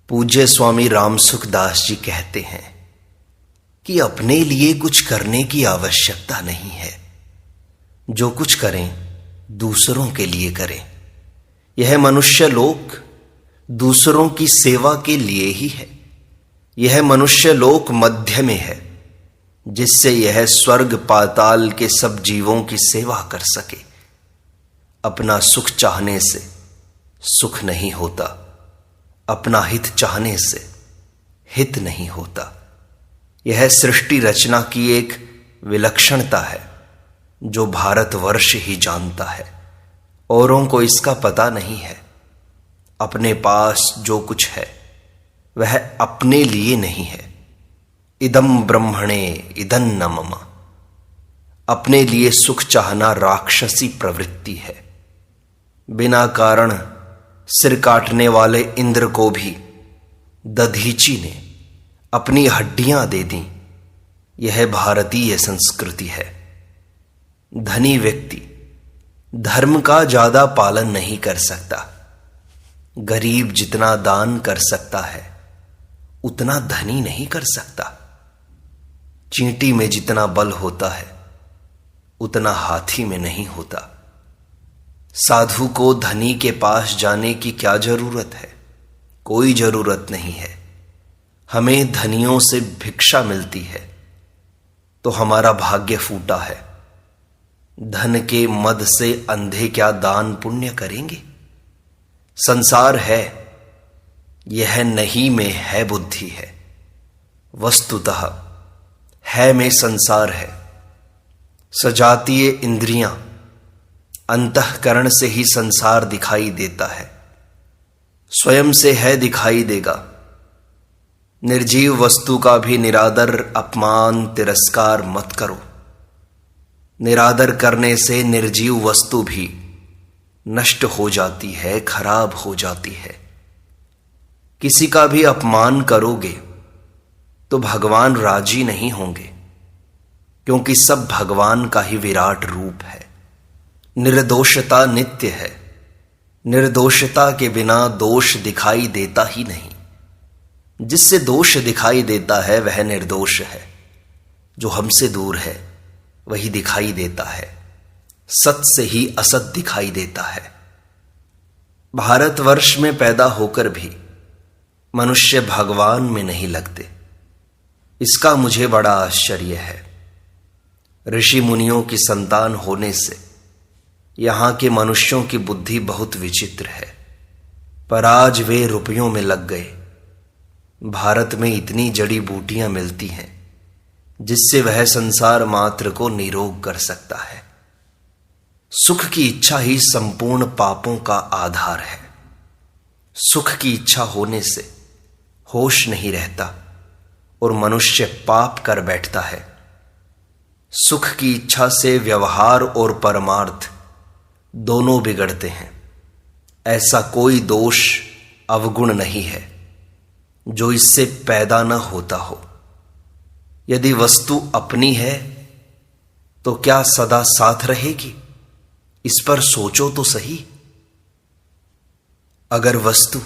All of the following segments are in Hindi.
पूज्य स्वामी रामसुख दास जी कहते हैं कि अपने लिए कुछ करने की आवश्यकता नहीं है। जो कुछ करें दूसरों के लिए करें। यह मनुष्य लोक दूसरों की सेवा के लिए ही है। यह मनुष्य लोक मध्य में है, जिससे यह स्वर्ग पाताल के सब जीवों की सेवा कर सके। अपना सुख चाहने से सुख नहीं होता, अपना हित चाहने से हित नहीं होता। यह सृष्टि रचना की एक विलक्षणता है जो भारतवर्ष ही जानता है। औरों को इसका पता नहीं है। अपने पास जो कुछ है वह अपने लिए नहीं है। इदं ब्रह्मणे इदं न मम। अपने लिए सुख चाहना राक्षसी प्रवृत्ति है। बिना कारण सिर काटने वाले इंद्र को भी दधीची ने अपनी हड्डियां दे दी। यह भारतीय संस्कृति है। धनी व्यक्ति धर्म का ज्यादा पालन नहीं कर सकता। गरीब जितना दान कर सकता है उतना धनी नहीं कर सकता। चींटी में जितना बल होता है उतना हाथी में नहीं होता। साधु को धनी के पास जाने की क्या जरूरत है? कोई जरूरत नहीं है। हमें धनियों से भिक्षा मिलती है तो हमारा भाग्य फूटा है। धन के मद से अंधे क्या दान पुण्य करेंगे? संसार है, यह नहीं में है बुद्धि है। वस्तुतः है में संसार है। सजातीय इंद्रियां अंतःकरण से ही संसार दिखाई देता है। स्वयं से है दिखाई देगा। निर्जीव वस्तु का भी निरादर अपमान तिरस्कार मत करो। निरादर करने से निर्जीव वस्तु भी नष्ट हो जाती है, खराब हो जाती है। किसी का भी अपमान करोगे तो भगवान राजी नहीं होंगे, क्योंकि सब भगवान का ही विराट रूप है। निर्दोषता नित्य है। निर्दोषता के बिना दोष दिखाई देता ही नहीं। जिससे दोष दिखाई देता है वह निर्दोष है। जो हमसे दूर है वही दिखाई देता है। सत से ही असत दिखाई देता है। भारतवर्ष में पैदा होकर भी मनुष्य भगवान में नहीं लगते। इसका मुझे बड़ा आश्चर्य है। ऋषि मुनियों की संतान होने से यहां के मनुष्यों की बुद्धि बहुत विचित्र है, पर आज वे रुपयों में लग गए। भारत में इतनी जड़ी बूटियां मिलती हैं जिससे वह संसार मात्र को निरोग कर सकता है। सुख की इच्छा ही संपूर्ण पापों का आधार है। सुख की इच्छा होने से होश नहीं रहता और मनुष्य पाप कर बैठता है। सुख की इच्छा से व्यवहार और परमार्थ दोनों बिगड़ते हैं। ऐसा कोई दोष अवगुण नहीं है जो इससे पैदा न होता हो। यदि वस्तु अपनी है तो क्या सदा साथ रहेगी? इस पर सोचो तो सही। अगर वस्तु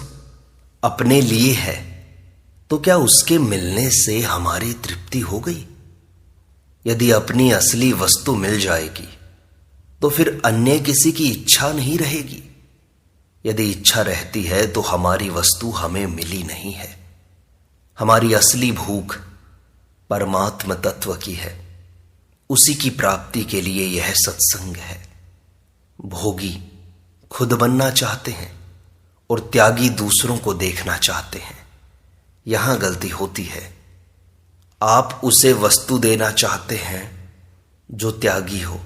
अपने लिए है तो क्या उसके मिलने से हमारी तृप्ति हो गई? यदि अपनी असली वस्तु मिल जाएगी तो फिर अन्य किसी की इच्छा नहीं रहेगी। यदि इच्छा रहती है तो हमारी वस्तु हमें मिली नहीं है। हमारी असली भूख परमात्म तत्व की है। उसी की प्राप्ति के लिए यह सत्संग है। भोगी खुद बनना चाहते हैं और त्यागी दूसरों को देखना चाहते हैं। यहां गलती होती है। आप उसे वस्तु देना चाहते हैं जो त्यागी हो,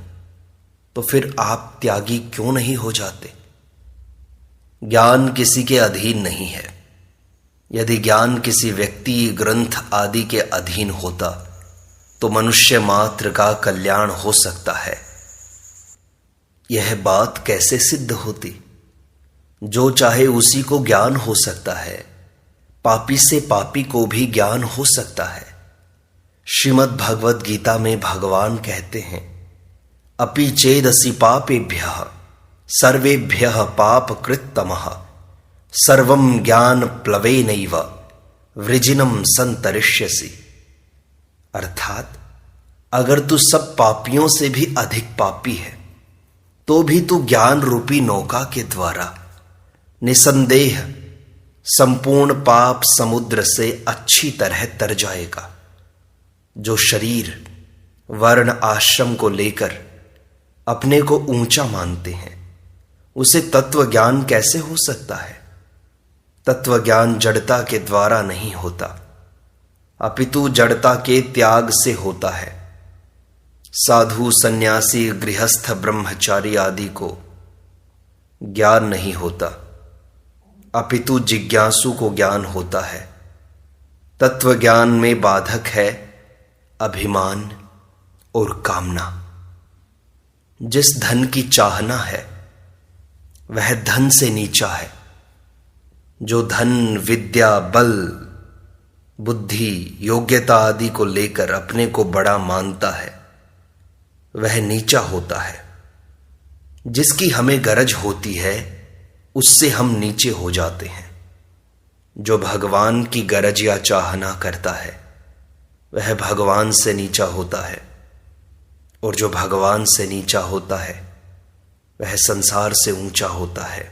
तो फिर आप त्यागी क्यों नहीं हो जाते? ज्ञान किसी के अधीन नहीं है। यदि ज्ञान किसी व्यक्ति ग्रंथ आदि के अधीन होता तो मनुष्य मात्र का कल्याण हो सकता है। यह बात कैसे सिद्ध होती? जो चाहे उसी को ज्ञान हो सकता है। पापी से पापी को भी ज्ञान हो सकता है। श्रीमद् भगवद गीता में भगवान कहते हैं, अपि चेदसि पापेभ्यः सर्वेभ्यः पापकृत्तमः सर्वं ज्ञान प्लवेनैव वृजिनम संतरिष्यसि। अर्थात अगर तू सब पापियों से भी अधिक पापी है तो भी तू ज्ञान रूपी नौका के द्वारा निसंदेह संपूर्ण पाप समुद्र से अच्छी तरह तर जाएगा। जो शरीर वर्ण आश्रम को लेकर अपने को ऊंचा मानते हैं उसे तत्व ज्ञान कैसे हो सकता है? तत्व ज्ञान जड़ता के द्वारा नहीं होता, अपितु जड़ता के त्याग से होता है। साधु सन्यासी गृहस्थ ब्रह्मचारी आदि को ज्ञान नहीं होता, अपितु जिज्ञासु को ज्ञान होता है। तत्व ज्ञान में बाधक है अभिमान और कामना। जिस धन की चाहना है वह धन से नीचा है। जो धन, विद्या, बल, बुद्धि, योग्यता आदि को लेकर अपने को बड़ा मानता है वह नीचा होता है। जिसकी हमें गरज होती है उससे हम नीचे हो जाते हैं। जो भगवान की गरज या चाहना करता है वह भगवान से नीचा होता है, और जो भगवान से नीचा होता है वह संसार से ऊंचा होता है।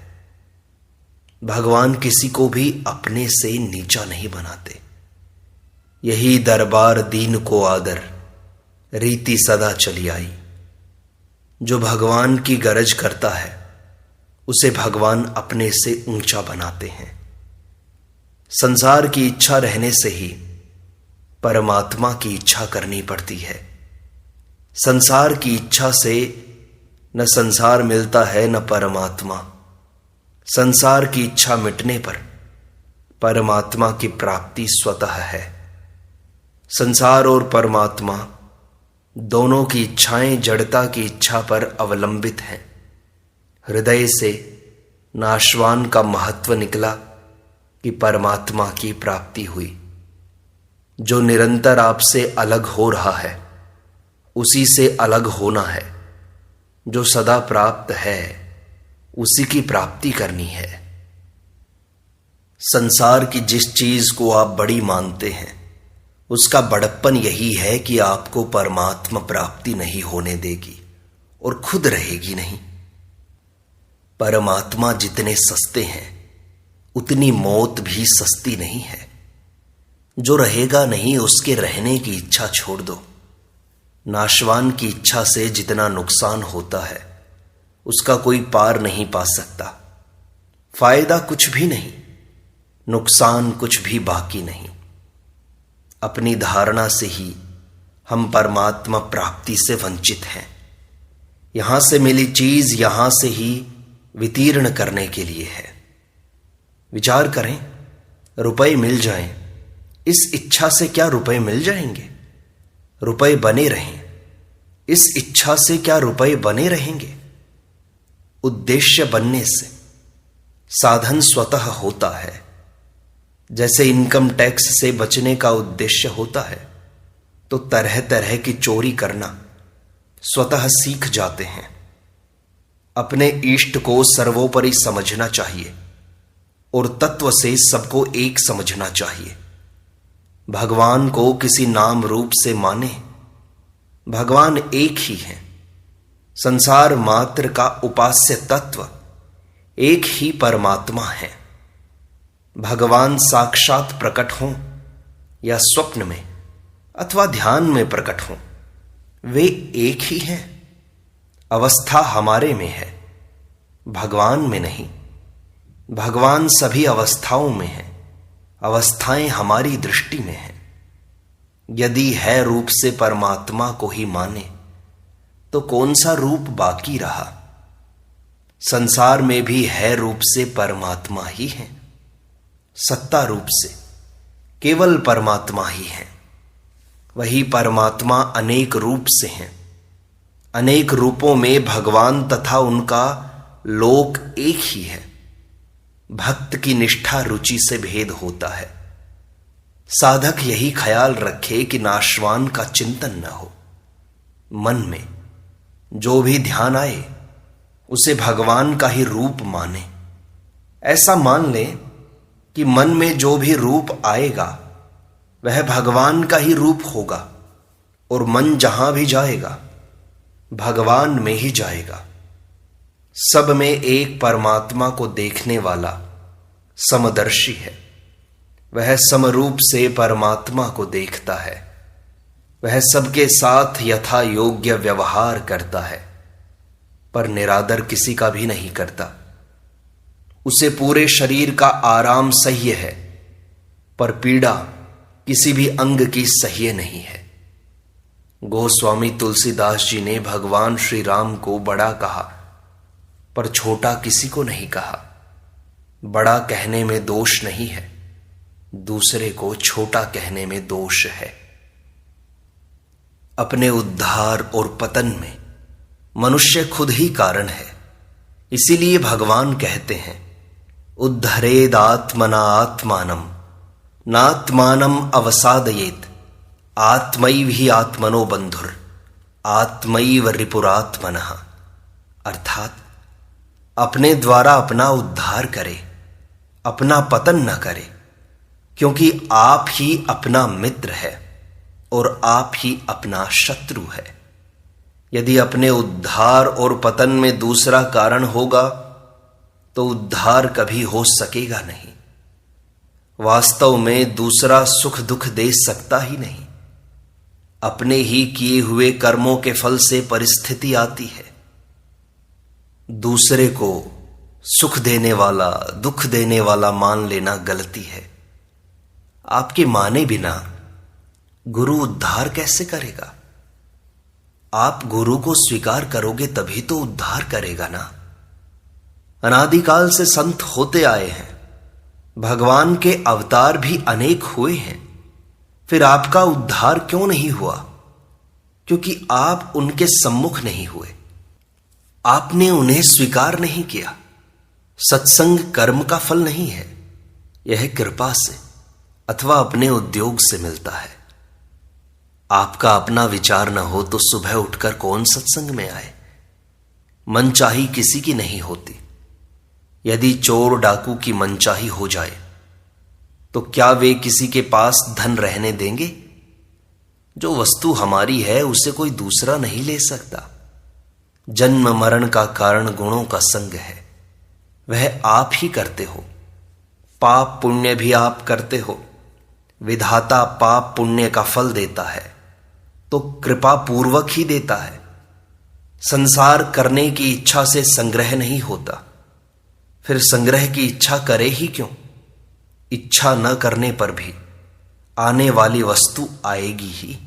भगवान किसी को भी अपने से नीचा नहीं बनाते। यही दरबार दीन को आदर रीति सदा चली आई। जो भगवान की गरज करता है उसे भगवान अपने से ऊंचा बनाते हैं। संसार की इच्छा रहने से ही परमात्मा की इच्छा करनी पड़ती है। संसार की इच्छा से न संसार मिलता है न परमात्मा। संसार की इच्छा मिटने पर परमात्मा की प्राप्ति स्वतः है। संसार और परमात्मा दोनों की इच्छाएं जड़ता की इच्छा पर अवलंबित हैं। हृदय से नाशवान का महत्व निकला कि परमात्मा की प्राप्ति हुई। जो निरंतर आपसे अलग हो रहा है उसी से अलग होना है। जो सदा प्राप्त है उसी की प्राप्ति करनी है। संसार की जिस चीज को आप बड़ी मानते हैं उसका बड़प्पन यही है कि आपको परमात्मा प्राप्ति नहीं होने देगी और खुद रहेगी नहीं। परमात्मा जितने सस्ते हैं उतनी मौत भी सस्ती नहीं है। जो रहेगा नहीं उसके रहने की इच्छा छोड़ दो। नाशवान की इच्छा से जितना नुकसान होता है उसका कोई पार नहीं पा सकता। फायदा कुछ भी नहीं, नुकसान कुछ भी बाकी नहीं। अपनी धारणा से ही हम परमात्मा प्राप्ति से वंचित हैं। यहां से मिली चीज यहां से ही वितीर्ण करने के लिए है। विचार करें, रुपए मिल जाएं, इस इच्छा से क्या रुपए मिल जाएंगे? रुपए बने रहें, इस इच्छा से क्या रुपए बने रहेंगे? उद्देश्य बनने से साधन स्वतः होता है। जैसे इनकम टैक्स से बचने का उद्देश्य होता है तो तरह तरह की चोरी करना स्वतः सीख जाते हैं। अपने इष्ट को सर्वोपरि समझना चाहिए और तत्व से सबको एक समझना चाहिए। भगवान को किसी नाम रूप से माने, भगवान एक ही है। संसार मात्र का उपास्य तत्व एक ही परमात्मा है। भगवान साक्षात प्रकट हों या स्वप्न में अथवा ध्यान में प्रकट हों, वे एक ही हैं। अवस्था हमारे में है, भगवान में नहीं। भगवान सभी अवस्थाओं में है, अवस्थाएं हमारी दृष्टि में हैं। यदि है रूप से परमात्मा को ही माने तो कौन सा रूप बाकी रहा? संसार में भी है रूप से परमात्मा ही है। सत्ता रूप से केवल परमात्मा ही है। वही परमात्मा अनेक रूप से हैं। अनेक रूपों में भगवान तथा उनका लोक एक ही है। भक्त की निष्ठा रुचि से भेद होता है। साधक यही ख्याल रखे कि नाशवान का चिंतन न हो। मन में जो भी ध्यान आए उसे भगवान का ही रूप माने। ऐसा मान लें कि मन में जो भी रूप आएगा वह भगवान का ही रूप होगा, और मन जहां भी जाएगा भगवान में ही जाएगा। सब में एक परमात्मा को देखने वाला समदर्शी है। वह समरूप से परमात्मा को देखता है। वह सबके साथ यथा योग्य व्यवहार करता है, पर निरादर किसी का भी नहीं करता। उसे पूरे शरीर का आराम सह्य है, पर पीड़ा किसी भी अंग की सह्य नहीं है। गोस्वामी तुलसीदास जी ने भगवान श्री राम को बड़ा कहा, पर छोटा किसी को नहीं कहा। बड़ा कहने में दोष नहीं है, दूसरे को छोटा कहने में दोष है। अपने उद्धार और पतन में मनुष्य खुद ही कारण है। इसीलिए भगवान कहते हैं, उद्धरेदात्मना आत्मानम नात्मानम अवसादयेत आत्मैव ही आत्मनो बंधुर आत्मैव रिपुरात्मनः। अर्थात अपने द्वारा अपना उद्धार करे, अपना पतन न करे, क्योंकि आप ही अपना मित्र है और आप ही अपना शत्रु है। यदि अपने उद्धार और पतन में दूसरा कारण होगा तो उद्धार कभी हो सकेगा नहीं। वास्तव में दूसरा सुख दुख दे सकता ही नहीं। अपने ही किए हुए कर्मों के फल से परिस्थिति आती है। दूसरे को सुख देने वाला दुख देने वाला मान लेना गलती है। आपके माने बिना गुरु उद्धार कैसे करेगा? आप गुरु को स्वीकार करोगे तभी तो उद्धार करेगा ना। अनादिकाल से संत होते आए हैं, भगवान के अवतार भी अनेक हुए हैं, फिर आपका उद्धार क्यों नहीं हुआ? क्योंकि आप उनके सम्मुख नहीं हुए, आपने उन्हें स्वीकार नहीं किया। सत्संग कर्म का फल नहीं है, यह कृपा से अथवा अपने उद्योग से मिलता है। आपका अपना विचार न हो तो सुबह उठकर कौन सत्संग में आए? मनचाही किसी की नहीं होती। यदि चोर डाकू की मनचाही हो जाए तो क्या वे किसी के पास धन रहने देंगे? जो वस्तु हमारी है उसे कोई दूसरा नहीं ले सकता। जन्म मरण का कारण गुणों का संग है, वह आप ही करते हो। पाप पुण्य भी आप करते हो। विधाता पाप पुण्य का फल देता है तो कृपा पूर्वक ही देता है। संसार करने की इच्छा से संग्रह नहीं होता, फिर संग्रह की इच्छा करे ही क्यों? इच्छा न करने पर भी आने वाली वस्तु आएगी ही।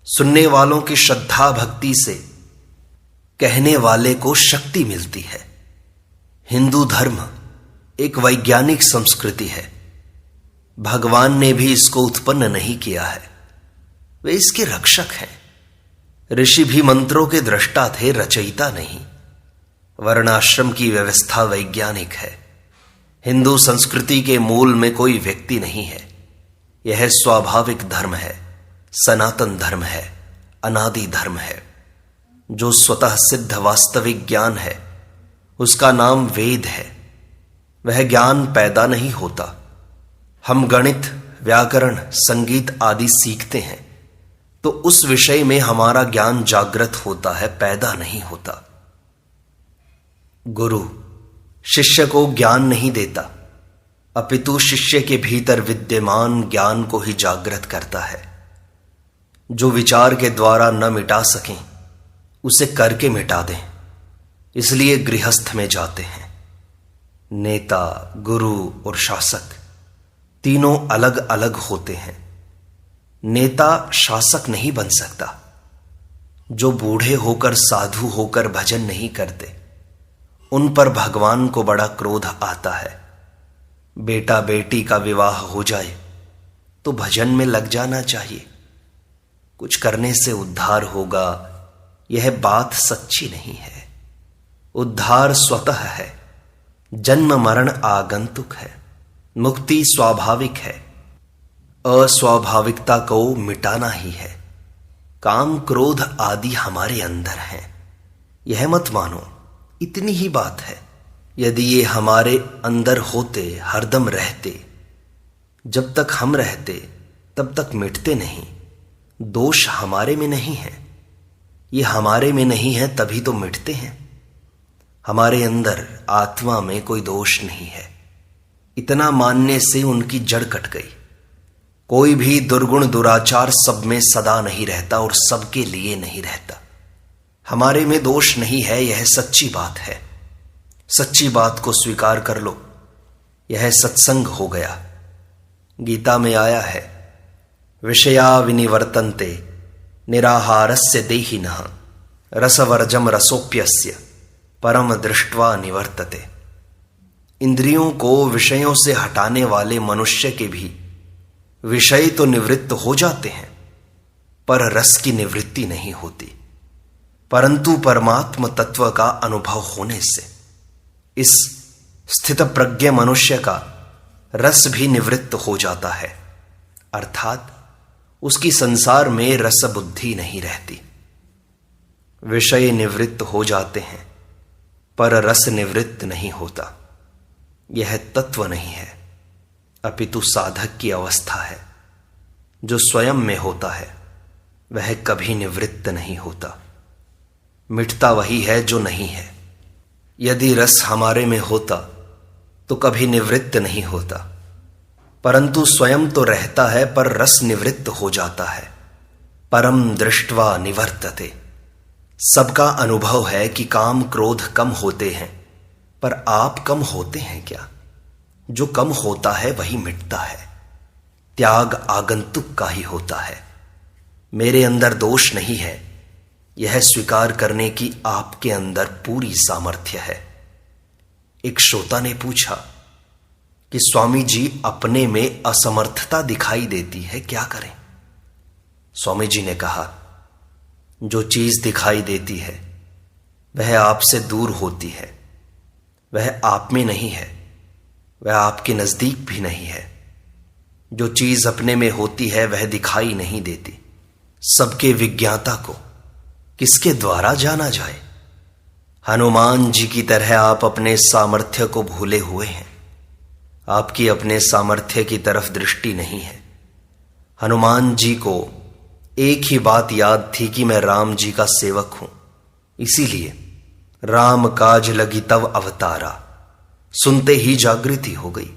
सुनने वालों की श्रद्धा भक्ति से कहने वाले को शक्ति मिलती है। हिंदू धर्म एक वैज्ञानिक संस्कृति है। भगवान ने भी इसको उत्पन्न नहीं किया है, वे इसके रक्षक हैं। ऋषि भी मंत्रों के दृष्टा थे, रचयिता नहीं। वर्णाश्रम की व्यवस्था वैज्ञानिक है। हिंदू संस्कृति के मूल में कोई व्यक्ति नहीं है। यह स्वाभाविक धर्म है, सनातन धर्म है, अनादि धर्म है। जो स्वतः सिद्ध वास्तविक ज्ञान है उसका नाम वेद है। वह ज्ञान पैदा नहीं होता। हम गणित, व्याकरण, संगीत आदि सीखते हैं तो उस विषय में हमारा ज्ञान जागृत होता है, पैदा नहीं होता। गुरु शिष्य को ज्ञान नहीं देता, अपितु शिष्य के भीतर विद्यमान ज्ञान को ही जागृत करता है। जो विचार के द्वारा न मिटा सकें उसे करके मिटा दें। इसलिए गृहस्थ में जाते हैं। नेता, गुरु और शासक तीनों अलग अलग होते हैं। नेता शासक नहीं बन सकता। जो बूढ़े होकर साधु होकर भजन नहीं करते उन पर भगवान को बड़ा क्रोध आता है। बेटा बेटी का विवाह हो जाए तो भजन में लग जाना चाहिए। कुछ करने से उद्धार होगा, यह बात सच्ची नहीं है। उद्धार स्वतः है, जन्म मरण आगंतुक है, मुक्ति स्वाभाविक है। अस्वाभाविकता को मिटाना ही है। काम क्रोध आदि हमारे अंदर हैं, यह मत मानो। इतनी ही बात है, यदि ये हमारे अंदर होते, हरदम रहते, जब तक हम रहते तब तक मिटते नहीं। दोष हमारे में नहीं है, ये हमारे में नहीं है तभी तो मिटते हैं। हमारे अंदर आत्मा में कोई दोष नहीं है, इतना मानने से उनकी जड़ कट गई। कोई भी दुर्गुण दुराचार सब में सदा नहीं रहता और सबके लिए नहीं रहता। हमारे में दोष नहीं है, यह सच्ची बात है। सच्ची बात को स्वीकार कर लो, यह सत्संग हो गया। गीता में आया है, विषया विनिवर्तन्ते निराहारस्य देहिनः रसवर्जम रसोप्यस्य परम दृष्ट्वा निवर्तते। इंद्रियों को विषयों से हटाने वाले मनुष्य के भी विषय तो निवृत्त हो जाते हैं, पर रस की निवृत्ति नहीं होती। परंतु परमात्म तत्व का अनुभव होने से इस स्थित प्रज्ञ मनुष्य का रस भी निवृत्त हो जाता है, अर्थात उसकी संसार में रस बुद्धि नहीं रहती। विषय निवृत्त हो जाते हैं पर रस निवृत्त नहीं होता। यह तत्व नहीं है, अपितु साधक की अवस्था है। जो स्वयं में होता है वह कभी निवृत्त नहीं होता। मिटता वही है जो नहीं है। यदि रस हमारे में होता तो कभी निवृत्त नहीं होता, परंतु स्वयं तो रहता है पर रस निवृत्त हो जाता है। परम दृष्ट्वा निवर्तते। सबका अनुभव है कि काम क्रोध कम होते हैं, पर आप कम होते हैं क्या? जो कम होता है वही मिटता है। त्याग आगंतुक का ही होता है। मेरे अंदर दोष नहीं है, यह स्वीकार करने की आपके अंदर पूरी सामर्थ्य है। एक श्रोता ने पूछा कि स्वामी जी, अपने में असमर्थता दिखाई देती है, क्या करें? स्वामी जी ने कहा, जो चीज दिखाई देती है वह आपसे दूर होती है, वह आप में नहीं है, वह आपके नजदीक भी नहीं है। जो चीज अपने में होती है वह दिखाई नहीं देती। सबके विज्ञाता को किसके द्वारा जाना जाए? हनुमान जी की तरह आप अपने सामर्थ्य को भूले हुए हैं। आपकी अपने सामर्थ्य की तरफ दृष्टि नहीं है। हनुमान जी को एक ही बात याद थी कि मैं राम जी का सेवक हूं, इसीलिए राम काज लगी तव अवतारा, सुनते ही जागृति हो गई।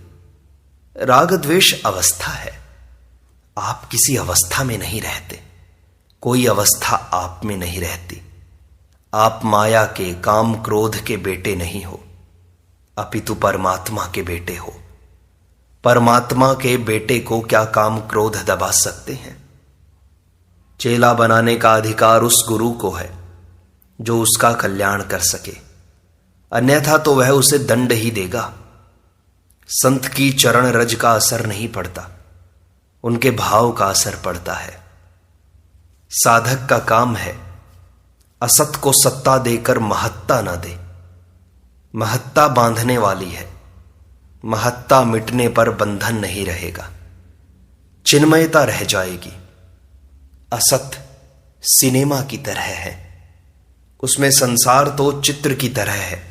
राग द्वेष अवस्था है, आप किसी अवस्था में नहीं रहते। कोई अवस्था आप में नहीं रहती। आप माया के, काम क्रोध के बेटे नहीं हो, अपितु परमात्मा के बेटे हो। परमात्मा के बेटे को क्या काम क्रोध दबा सकते हैं? चेला बनाने का अधिकार उस गुरु को है जो उसका कल्याण कर सके, अन्यथा तो वह उसे दंड ही देगा। संत की चरण रज का असर नहीं पड़ता, उनके भाव का असर पड़ता है। साधक का काम है असत को सत्ता देकर महत्ता न दे। महत्ता बांधने वाली है, महत्ता मिटने पर बंधन नहीं रहेगा, चिन्मयता रह जाएगी। असत सिनेमा की तरह है, उसमें संसार तो चित्र की तरह है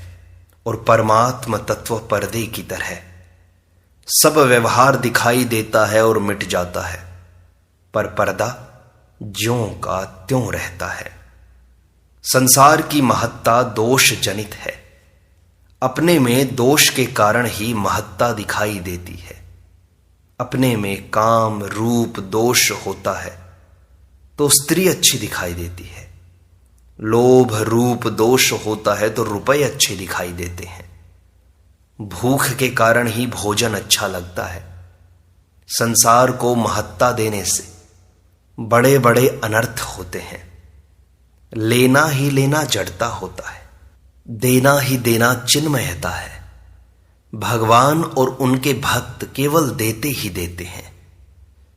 और परमात्म तत्व पर्दे की तरह। सब व्यवहार दिखाई देता है और मिट जाता है, पर पर्दा ज्यों का त्यों रहता है। संसार की महत्ता दोष जनित है। अपने में दोष के कारण ही महत्ता दिखाई देती है। अपने में काम रूप दोष होता है तो स्त्री अच्छी दिखाई देती है। लोभ रूप दोष होता है तो रुपए अच्छे दिखाई देते हैं। भूख के कारण ही भोजन अच्छा लगता है। संसार को महत्ता देने से बड़े बड़े अनर्थ होते हैं। लेना ही लेना जड़ता होता है, देना ही देना चिन्मयता है। भगवान और उनके भक्त केवल देते ही देते हैं।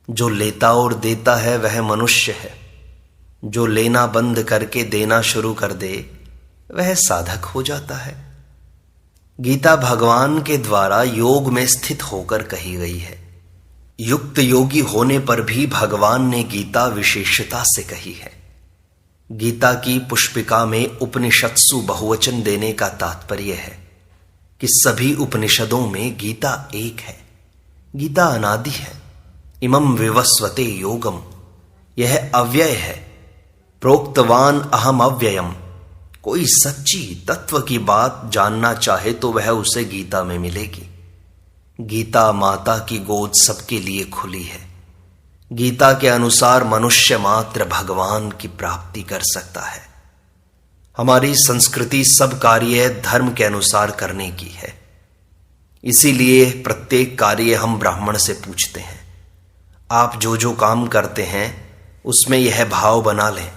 जो लेता और देता है वह मनुष्य है। जो लेना बंद करके देना शुरू कर दे वह साधक हो जाता है। गीता भगवान के द्वारा योग में स्थित होकर कही गई है। युक्त योगी होने पर भी भगवान ने गीता विशेषता से कही है। गीता की पुष्पिका में उपनिषत्सु बहुवचन देने का तात्पर्य है कि सभी उपनिषदों में गीता एक है। गीता अनादि है। इमं विवस्वते योगम, यह अव्यय है। प्रोक्तवान अहम अव्ययम, कोई सच्ची तत्व की बात जानना चाहे तो वह उसे गीता में मिलेगी। गीता माता की गोद सबके लिए खुली है। गीता के अनुसार मनुष्य मात्र भगवान की प्राप्ति कर सकता है। हमारी संस्कृति सब कार्य धर्म के अनुसार करने की है। इसीलिए प्रत्येक कार्य हम ब्राह्मण से पूछते हैं, आप जो जो काम करते हैं उसमें यह भाव बना लें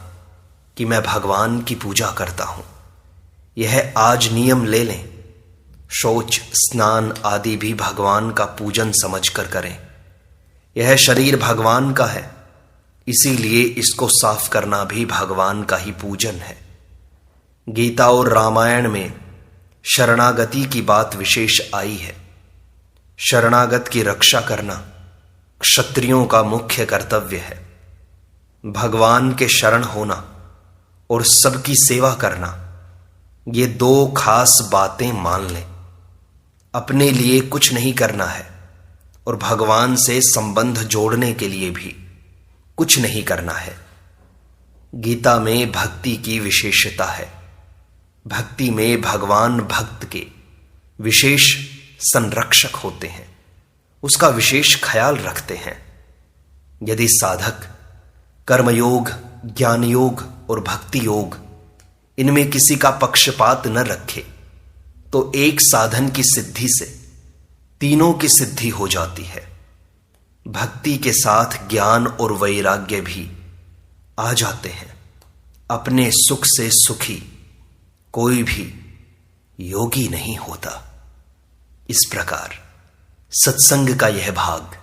कि मैं भगवान की पूजा करता हूं। यह आज नियम ले लें, शौच स्नान आदि भी भगवान का पूजन समझकर करें। यह शरीर भगवान का है, इसीलिए इसको साफ करना भी भगवान का ही पूजन है। गीता और रामायण में शरणागति की बात विशेष आई है। शरणागत की रक्षा करना क्षत्रियों का मुख्य कर्तव्य है। भगवान के शरण होना और सबकी सेवा करना, ये दो खास बातें मान लें। अपने लिए कुछ नहीं करना है और भगवान से संबंध जोड़ने के लिए भी कुछ नहीं करना है। गीता में भक्ति की विशेषता है। भक्ति में भगवान भक्त के विशेष संरक्षक होते हैं, उसका विशेष ख्याल रखते हैं। यदि साधक कर्मयोग, ज्ञान योग और भक्ति योग इनमें किसी का पक्षपात न रखे तो एक साधन की सिद्धि से तीनों की सिद्धि हो जाती है। भक्ति के साथ ज्ञान और वैराग्य भी आ जाते हैं। अपने सुख से सुखी कोई भी योगी नहीं होता। इस प्रकार सत्संग का यह भाग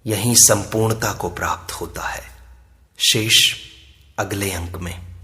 यहीं संपूर्णता को प्राप्त होता है। शेष अगले अंक में।